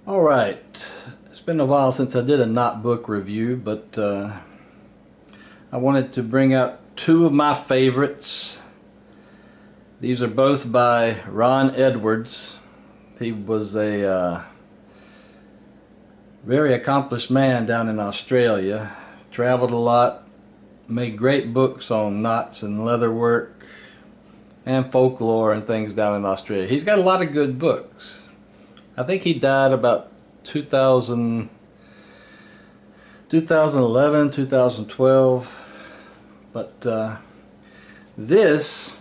Alright, it's been a while since I did a knot book review, but I wanted to bring out two of my favorites. These are both by Ron Edwards. He was a very accomplished man down in Australia, traveled a lot, made great books on knots and leather work and folklore and things down in Australia. He's got a lot of good books. I think he died about 2011, 2012. But this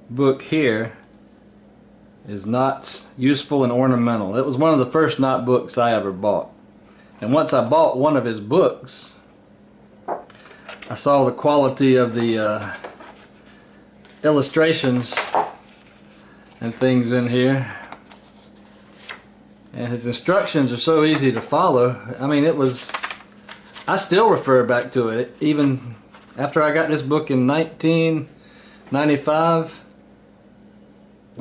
book here is Knots Useful and Ornamental. It was one of the first knot books I ever bought. And once I bought one of his books, I saw the quality of the illustrations and things in here. And his instructions are so easy to follow. I mean, I still refer back to it. Even after I got this book in 1995,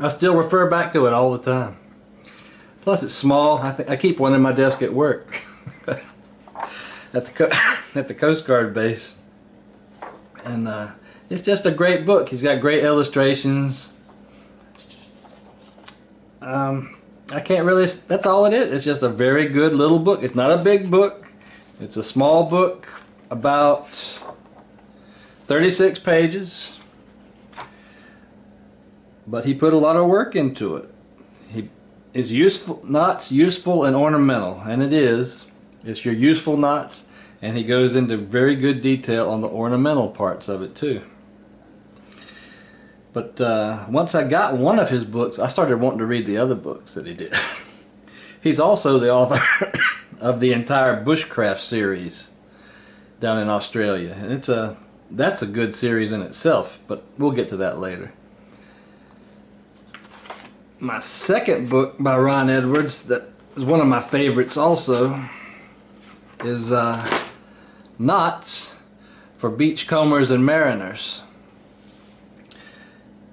I still refer back to it all the time. Plus it's small. I keep one in my desk at work. at the Coast Guard base. And it's just a great book. He's got great illustrations. I can't really, that's all it is. It's just a very good little book. It's not a big book. It's a small book, about 36 pages. But he put a lot of work into it. Is useful, knots useful and ornamental, and it is. It's your useful knots, and he goes into very good detail on the ornamental parts of it too. But once I got one of his books, I started wanting to read the other books that he did. He's also the author of the entire Bushcraft series down in Australia, and that's a good series in itself, but we'll get to that later. My second book by Ron Edwards, that is one of my favorites also, is Knots for Beachcombers and Mariners.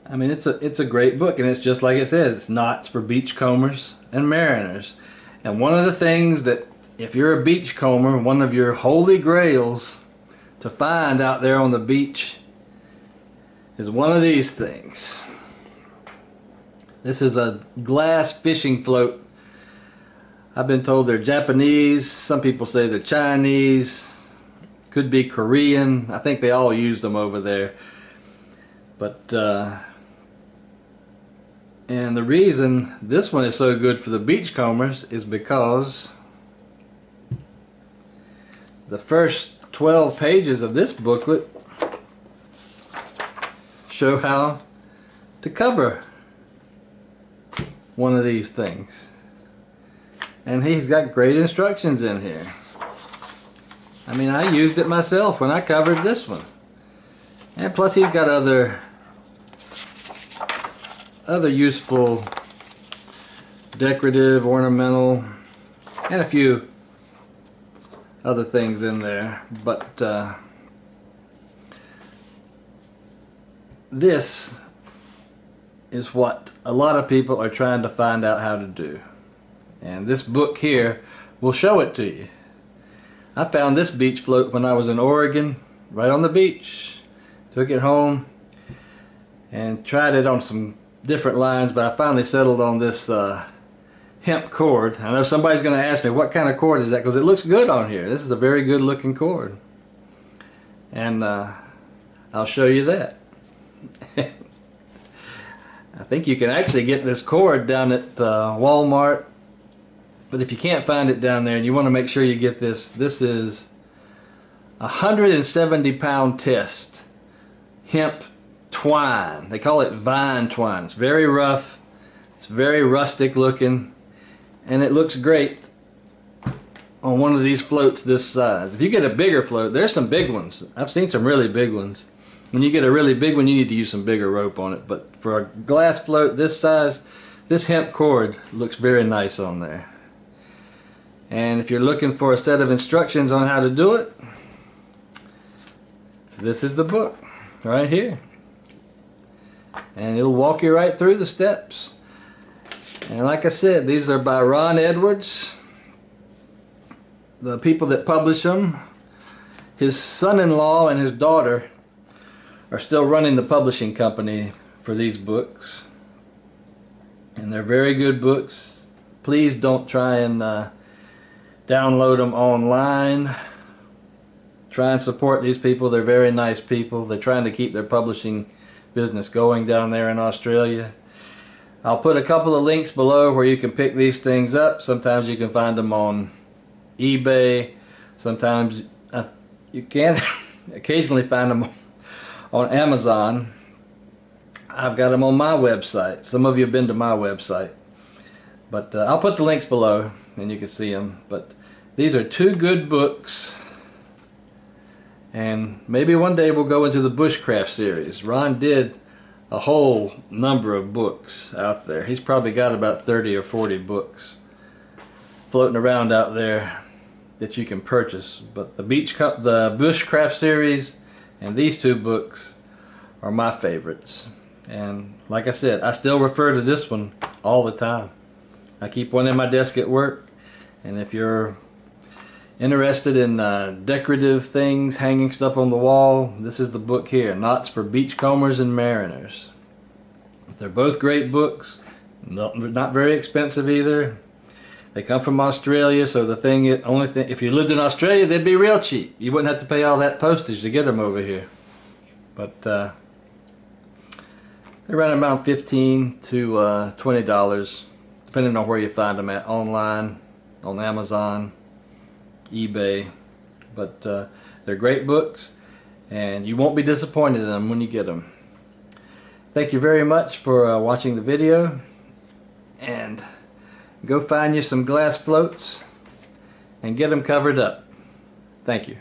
I mean, it's a great book, and it's just like it says, knots for beachcombers and mariners. And one of the things that, if you're a beachcomber, one of your holy grails to find out there on the beach is one of these things. This is a glass fishing float. I've been told they're Japanese. Some people say they're Chinese. Could be Korean. I think they all used them over there. But and the reason this one is so good for the beachcombers is because the first 12 pages of this booklet show how to cover one of these things. And he's got great instructions in here. I mean, I used it myself when I covered this one. And plus he's got other useful decorative, ornamental, and a few other things in there. But this is what a lot of people are trying to find out how to do. And this book here will show it to you. I found this beach float when I was in Oregon, right on the beach. Took it home and tried it on some different lines, but I finally settled on this hemp cord. I know somebody's going to ask me what kind of cord is that, because it looks good on here. This is a very good looking cord, and I'll show you that. I think you can actually get this cord down at Walmart, but if you can't find it down there and you want to make sure you get this, this is a 170-pound test hemp twine. They call it vine twine. It's very rough, it's very rustic looking, and it looks great on one of these floats this size. If you get a bigger float, there's some big ones. I've seen some really big ones. When you get a really big one, you need to use some bigger rope on it, but for a glass float this size, this hemp cord looks very nice on there. And if you're looking for a set of instructions on how to do it, this is the book right here. And it'll walk you right through the steps. And like I said, these are by Ron Edwards. The people that publish them, his son-in-law and his daughter are still running the publishing company for these books. And they're very good books. Please don't try and download them online. Try and support these people. They're very nice people. They're trying to keep their publishing business going down there in Australia. I'll put a couple of links below where you can pick these things up. Sometimes you can find them on eBay. Sometimes you can occasionally find them on Amazon. I've got them on my website. Some of you have been to my website. But I'll put the links below and you can see them. But these are two good books. And maybe one day we'll go into the bushcraft series. Ron did a whole number of books out there. He's probably got about 30 or 40 books floating around out there that you can purchase. But the bushcraft series and these two books are my favorites. And like I said, I still refer to this one all the time. I keep one in my desk at work, and if you're interested in decorative things, hanging stuff on the wall, this is the book here, Knots for Beachcombers and Mariners. They're both great books, not very expensive either. They come from Australia, so if you lived in Australia, they'd be real cheap. You wouldn't have to pay all that postage to get them over here. But they run about $15 to $20, depending on where you find them at, online, on Amazon, eBay. But they're great books, and you won't be disappointed in them when you get them. Thank you very much for watching the video, and go find you some glass floats and get them covered up. Thank you.